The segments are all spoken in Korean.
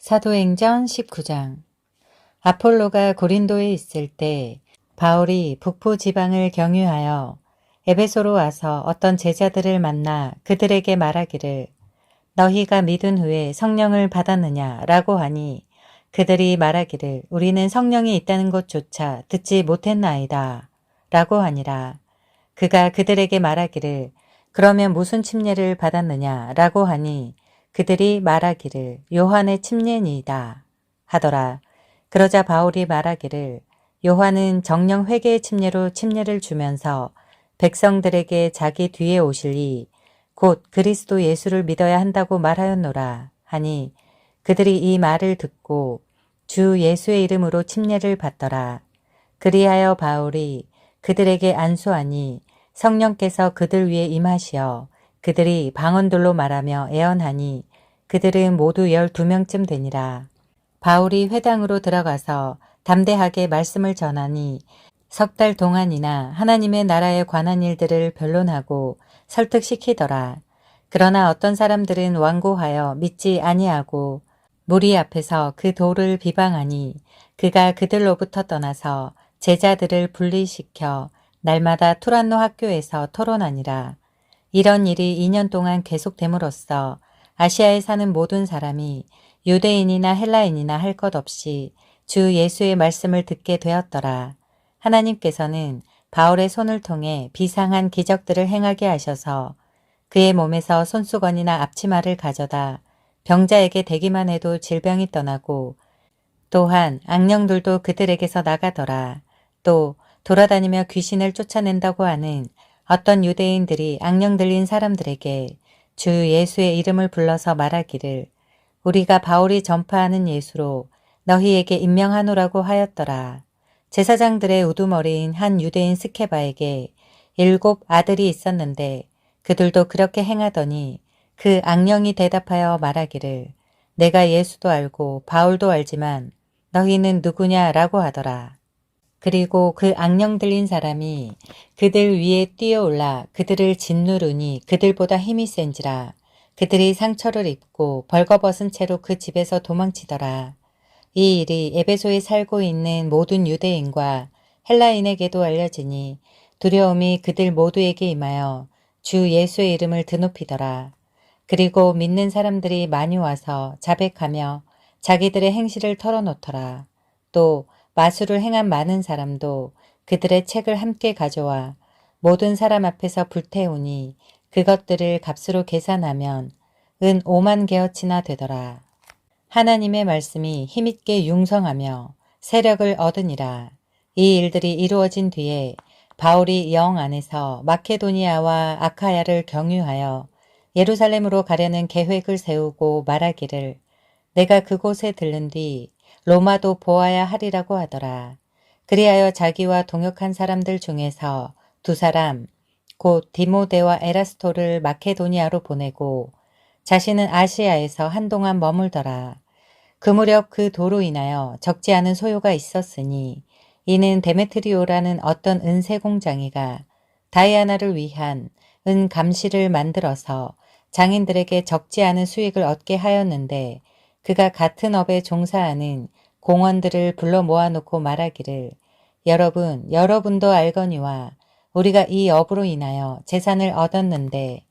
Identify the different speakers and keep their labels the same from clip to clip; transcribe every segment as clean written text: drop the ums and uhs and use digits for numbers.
Speaker 1: 사도행전 19장. 아폴로가 고린도에 있을 때 바울이 북부 지방을 경유하여 에베소로 와서 어떤 제자들을 만나 그들에게 말하기를 너희가 믿은 후에 성령을 받았느냐 라고 하니 그들이 말하기를 우리는 성령이 있다는 것조차 듣지 못했나이다 라고 하니라. 그가 그들에게 말하기를 그러면 무슨 침례를 받았느냐 라고 하니 그들이 말하기를 요한의 침례니이다 하더라. 그러자 바울이 말하기를 요한은 정령 회개의 침례로 침례를 주면서 백성들에게 자기 뒤에 오실 이 곧 그리스도 예수를 믿어야 한다고 말하였노라 하니 그들이 이 말을 듣고 주 예수의 이름으로 침례를 받더라. 그리하여 바울이 그들에게 안수하니 성령께서 그들 위에 임하시어 그들이 방언들로 말하며 애언하니 그들은 모두 12명쯤 되니라. 바울이 회당으로 들어가서 담대하게 말씀을 전하니 석 달 동안이나 하나님의 나라에 관한 일들을 변론하고 설득시키더라. 그러나 어떤 사람들은 완고하여 믿지 아니하고 무리 앞에서 그 도를 비방하니 그가 그들로부터 떠나서 제자들을 분리시켜 날마다 투란노 학교에서 토론하니라. 이런 일이 2년 동안 계속됨으로써 아시아에 사는 모든 사람이 유대인이나 헬라인이나 할 것 없이 주 예수의 말씀을 듣게 되었더라. 하나님께서는 바울의 손을 통해 비상한 기적들을 행하게 하셔서 그의 몸에서 손수건이나 앞치마를 가져다 병자에게 대기만 해도 질병이 떠나고 또한 악령들도 그들에게서 나가더라. 또 돌아다니며 귀신을 쫓아낸다고 하는 어떤 유대인들이 악령 들린 사람들에게 주 예수의 이름을 불러서 말하기를 우리가 바울이 전파하는 예수로 너희에게 임명하노라고 하였더라. 제사장들의 우두머리인 한 유대인 스케바에게 7 아들이 있었는데 그들도 그렇게 행하더니 그 악령이 대답하여 말하기를 내가 예수도 알고 바울도 알지만 너희는 누구냐라고 하더라. 그리고 그 악령 들린 사람이 그들 위에 뛰어올라 그들을 짓누르니 그들보다 힘이 센지라. 그들이 상처를 입고 벌거벗은 채로 그 집에서 도망치더라. 이 일이 에베소에 살고 있는 모든 유대인과 헬라인에게도 알려지니 두려움이 그들 모두에게 임하여 주 예수의 이름을 드높이더라. 그리고 믿는 사람들이 많이 와서 자백하며 자기들의 행실을 털어놓더라. 또 마술을 행한 많은 사람도 그들의 책을 함께 가져와 모든 사람 앞에서 불태우니 그것들을 값으로 계산하면 은 5만 개어치나 되더라. 하나님의 말씀이 힘있게 융성하며 세력을 얻으니라. 이 일들이 이루어진 뒤에 바울이 영 안에서 마케도니아와 아카야를 경유하여 예루살렘으로 가려는 계획을 세우고 말하기를 내가 그곳에 들른 뒤 로마도 보아야 하리라고 하더라. 그리하여 자기와 동역한 사람들 중에서 2 사람 곧 디모데와 에라스토를 마케도니아로 보내고 자신은 아시아에서 한동안 머물더라. 그 무렵 그 도로 인하여 적지 않은 소요가 있었으니 이는 데메트리오라는 어떤 은세 공장이가 다이아나를 위한 은 감시를 만들어서 장인들에게 적지 않은 수익을 얻게 하였는데 그가 같은 업에 종사하는 공원들을 불러 모아놓고 말하기를 여러분도 알거니와 우리가 이 업으로 인하여 재산을 얻었는데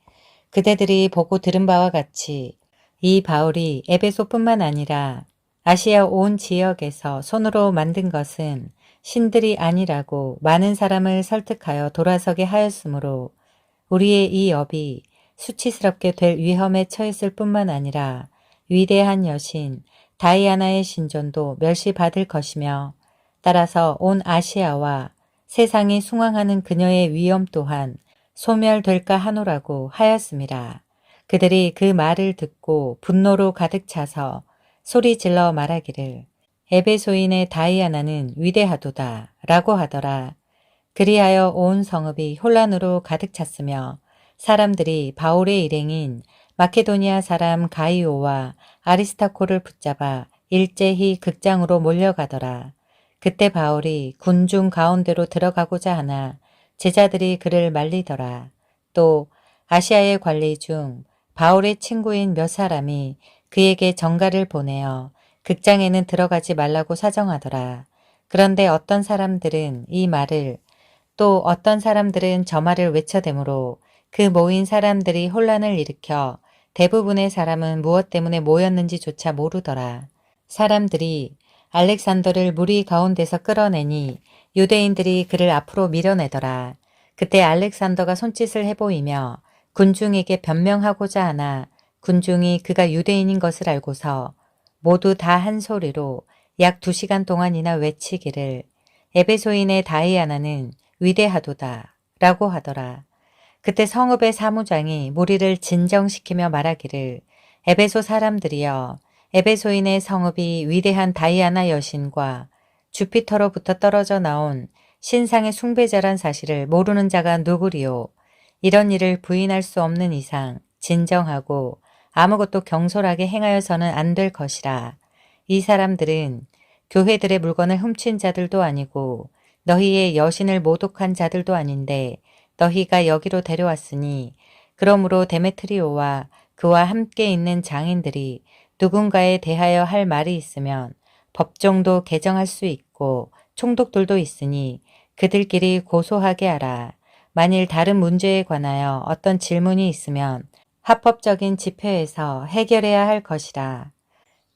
Speaker 1: 그대들이 보고 들은 바와 같이 이 바울이 에베소뿐만 아니라 아시아 온 지역에서 손으로 만든 것은 신들이 아니라고 많은 사람을 설득하여 돌아서게 하였으므로 우리의 이 업이 수치스럽게 될 위험에 처했을 뿐만 아니라 위대한 여신 다이아나의 신존도 멸시받을 것이며 따라서 온 아시아와 세상이 숭앙하는 그녀의 위엄 또한 소멸될까 하노라고 하였습니다. 그들이 그 말을 듣고 분노로 가득 차서 소리 질러 말하기를 에베소인의 다이아나는 위대하도다 라고 하더라. 그리하여 온 성읍이 혼란으로 가득 찼으며 사람들이 바울의 일행인 마케도니아 사람 가이오와 아리스타코를 붙잡아 일제히 극장으로 몰려가더라. 그때 바울이 군중 가운데로 들어가고자 하나 제자들이 그를 말리더라. 또 아시아의 관리 중 바울의 친구인 몇 사람이 그에게 전가를 보내어 극장에는 들어가지 말라고 사정하더라. 그런데 어떤 사람들은 이 말을 또 어떤 사람들은 저 말을 외쳐대므로 그 모인 사람들이 혼란을 일으켜 대부분의 사람은 무엇 때문에 모였는지조차 모르더라. 사람들이 알렉산더를 무리 가운데서 끌어내니 유대인들이 그를 앞으로 밀어내더라. 그때 알렉산더가 손짓을 해보이며 군중에게 변명하고자 하나 군중이 그가 유대인인 것을 알고서 모두 다 한 소리로 약 2시간 동안이나 외치기를 에베소인의 다이아나는 위대하도다 라고 하더라. 그때 성읍의 사무장이 무리를 진정시키며 말하기를 에베소 사람들이여 에베소인의 성읍이 위대한 다이아나 여신과 주피터로부터 떨어져 나온 신상의 숭배자란 사실을 모르는 자가 누구리요. 이런 일을 부인할 수 없는 이상 진정하고 아무것도 경솔하게 행하여서는 안 될 것이라. 이 사람들은 교회들의 물건을 훔친 자들도 아니고 너희의 여신을 모독한 자들도 아닌데 너희가 여기로 데려왔으니 그러므로 데메트리오와 그와 함께 있는 장인들이 누군가에 대하여 할 말이 있으면 법정도 개정할 수 있고 총독들도 있으니 그들끼리 고소하게 하라. 만일 다른 문제에 관하여 어떤 질문이 있으면 합법적인 집회에서 해결해야 할 것이라.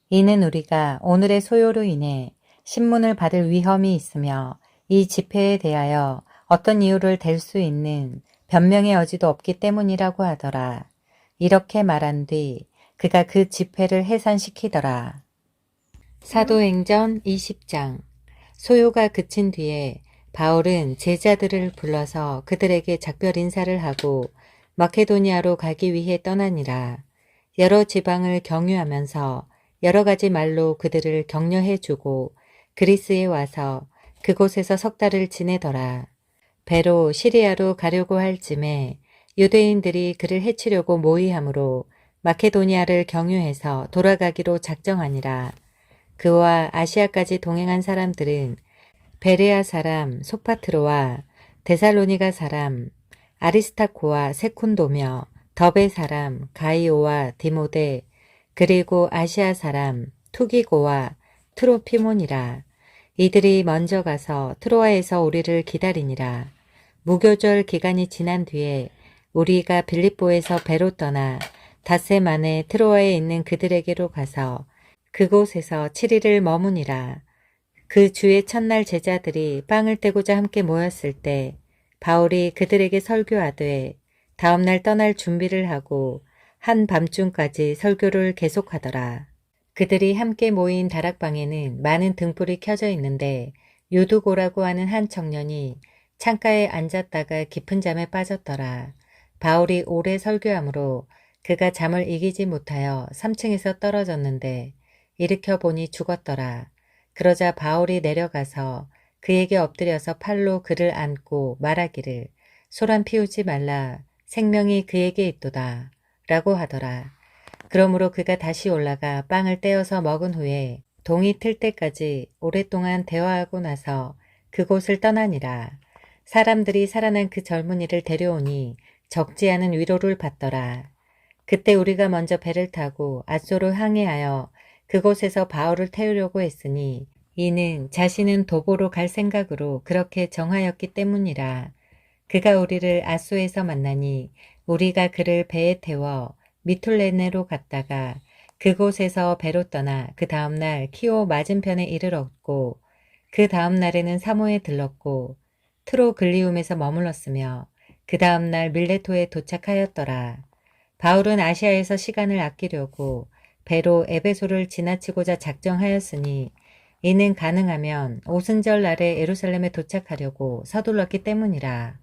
Speaker 1: 이는 우리가 오늘의 소요로 인해 신문을 받을 위험이 있으며 이 집회에 대하여 어떤 이유를 댈 수 있는 변명의 여지도 없기 때문이라고 하더라. 이렇게 말한 뒤 그가 그 집회를 해산시키더라. 사도행전 20장. 소요가 그친 뒤에 바울은 제자들을 불러서 그들에게 작별 인사를 하고 마케도니아로 가기 위해 떠나니라. 여러 지방을 경유하면서 여러 가지 말로 그들을 격려해 주고 그리스에 와서 그곳에서 3달을 지내더라. 배로 시리아로 가려고 할 즈음에 유대인들이 그를 해치려고 모의하므로 마케도니아를 경유해서 돌아가기로 작정하니라. 그와 아시아까지 동행한 사람들은 베레아 사람 소파트로와 데살로니가 사람 아리스타코와 세쿤도며 더베 사람 가이오와 디모데 그리고 아시아 사람 투기고와 트로피몬이라. 이들이 먼저 가서 트로아에서 우리를 기다리니라. 무교절 기간이 지난 뒤에 우리가 빌립보에서 배로 떠나 닷새 만에 트로아에 있는 그들에게로 가서 그곳에서 7일을 머무니라. 그 주의 첫날 제자들이 빵을 떼고자 함께 모였을 때 바울이 그들에게 설교하되 다음날 떠날 준비를 하고 한밤중까지 설교를 계속하더라. 그들이 함께 모인 다락방에는 많은 등불이 켜져 있는데 유두고라고 하는 한 청년이 창가에 앉았다가 깊은 잠에 빠졌더라. 바울이 오래 설교하므로 그가 잠을 이기지 못하여 3층에서 떨어졌는데 일으켜 보니 죽었더라. 그러자 바울이 내려가서 그에게 엎드려서 팔로 그를 안고 말하기를 소란 피우지 말라. 생명이 그에게 있도다. 라고 하더라. 그러므로 그가 다시 올라가 빵을 떼어서 먹은 후에 동이 틀 때까지 오랫동안 대화하고 나서 그곳을 떠나니라. 사람들이 살아난 그 젊은이를 데려오니 적지 않은 위로를 받더라. 그때 우리가 먼저 배를 타고 아소로 항해하여 그곳에서 바울을 태우려고 했으니 이는 자신은 도보로 갈 생각으로 그렇게 정하였기 때문이라. 그가 우리를 아소에서 만나니 우리가 그를 배에 태워 미툴레네로 갔다가 그곳에서 배로 떠나 그 다음날 키오 맞은편에 이르렀고 그 다음날에는 사모에 들렀고 트로글리움에서 머물렀으며 그 다음날 밀레토에 도착하였더라. 바울은 아시아에서 시간을 아끼려고 배로 에베소를 지나치고자 작정하였으니 이는 가능하면 오순절 날에 예루살렘에 도착하려고 서둘렀기 때문이라.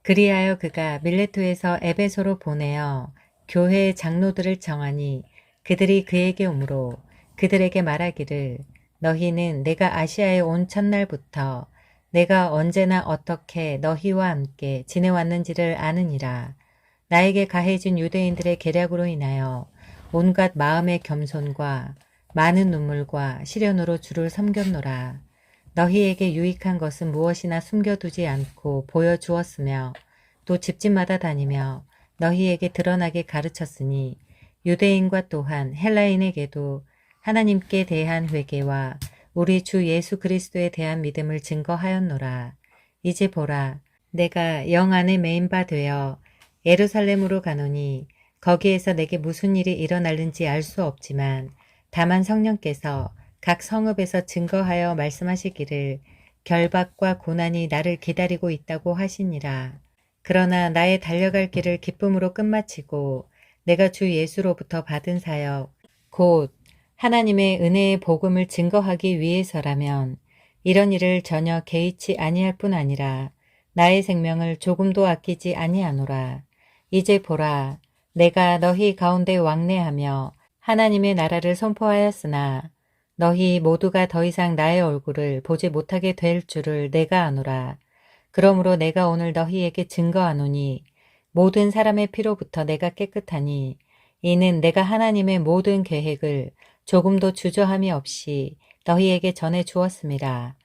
Speaker 1: 그리하여 그가 밀레토에서 에베소로 보내어 교회의 장로들을 정하니 그들이 그에게 오므로 그들에게 말하기를 너희는 내가 아시아에 온 첫날부터 내가 언제나 어떻게 너희와 함께 지내왔는지를 아느니라. 나에게 가해진 유대인들의 계략으로 인하여 온갖 마음의 겸손과 많은 눈물과 시련으로 주를 섬겼노라. 너희에게 유익한 것은 무엇이나 숨겨두지 않고 보여주었으며 또 집집마다 다니며 너희에게 드러나게 가르쳤으니 유대인과 또한 헬라인에게도 하나님께 대한 회개와 우리 주 예수 그리스도에 대한 믿음을 증거하였노라. 이제 보라, 내가 영 안에 매인 바 되어 예루살렘으로 가노니 거기에서 내게 무슨 일이 일어날는지 알 수 없지만 다만 성령께서 각 성읍에서 증거하여 말씀하시기를 결박과 고난이 나를 기다리고 있다고 하시니라. 그러나 나의 달려갈 길을 기쁨으로 끝마치고 내가 주 예수로부터 받은 사역, 곧 하나님의 은혜의 복음을 증거하기 위해서라면 이런 일을 전혀 개의치 아니할 뿐 아니라 나의 생명을 조금도 아끼지 아니하노라. 이제 보라, 내가 너희 가운데 왕래하며 하나님의 나라를 선포하였으나 너희 모두가 더 이상 나의 얼굴을 보지 못하게 될 줄을 내가 아노라. 그러므로 내가 오늘 너희에게 증거하노니 모든 사람의 피로부터 내가 깨끗하니 이는 내가 하나님의 모든 계획을 조금도 주저함이 없이 너희에게 전해 주었습니다.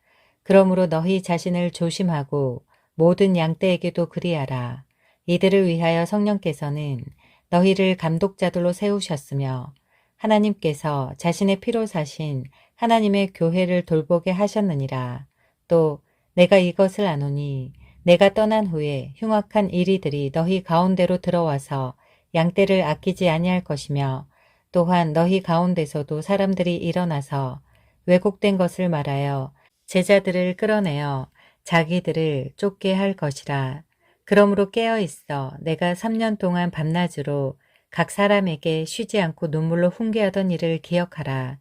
Speaker 1: 그러므로 너희 자신을 조심하고 모든 양떼에게도 그리하라. 이들을 위하여 성령께서는 너희를 감독자들로 세우셨으며 하나님께서 자신의 피로 사신 하나님의 교회를 돌보게 하셨느니라. 또 내가 이것을 아노니 내가 떠난 후에 흉악한 이리들이 너희 가운데로 들어와서 양떼를 아끼지 아니할 것이며 또한 너희 가운데서도 사람들이 일어나서 왜곡된 것을 말하여 제자들을 끌어내어 자기들을 쫓게 할 것이라. 그러므로 깨어 있어 내가 3년 동안 밤낮으로 각 사람에게 쉬지 않고 눈물로 훈계하던 일을 기억하라.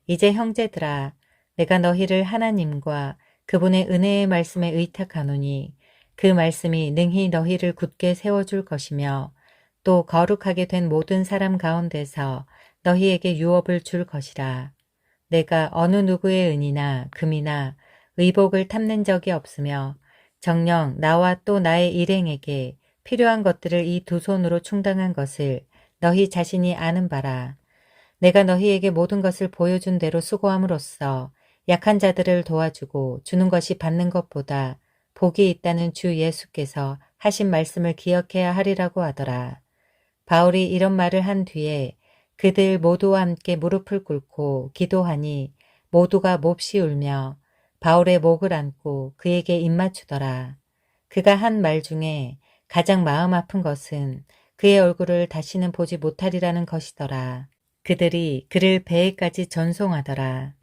Speaker 1: 이제 형제들아, 내가 너희를 하나님과 그분의 은혜의 말씀에 의탁하노니 그 말씀이 능히 너희를 굳게 세워줄 것이며 또 거룩하게 된 모든 사람 가운데서 너희에게 유업을 줄 것이라. 내가 어느 누구의 은이나 금이나 의복을 탐낸 적이 없으며 정녕 나와 또 나의 일행에게 필요한 것들을 이 두 손으로 충당한 것을 너희 자신이 아는 바라. 내가 너희에게 모든 것을 보여준 대로 수고함으로써 약한 자들을 도와주고 주는 것이 받는 것보다 복이 있다는 주 예수께서 하신 말씀을 기억해야 하리라고 하더라. 바울이 이런 말을 한 뒤에 그들 모두와 함께 무릎을 꿇고 기도하니 모두가 몹시 울며 바울의 목을 안고 그에게 입맞추더라. 그가 한 말 중에 가장 마음 아픈 것은 그의 얼굴을 다시는 보지 못하리라는 것이더라. 그들이 그를 배에까지 전송하더라.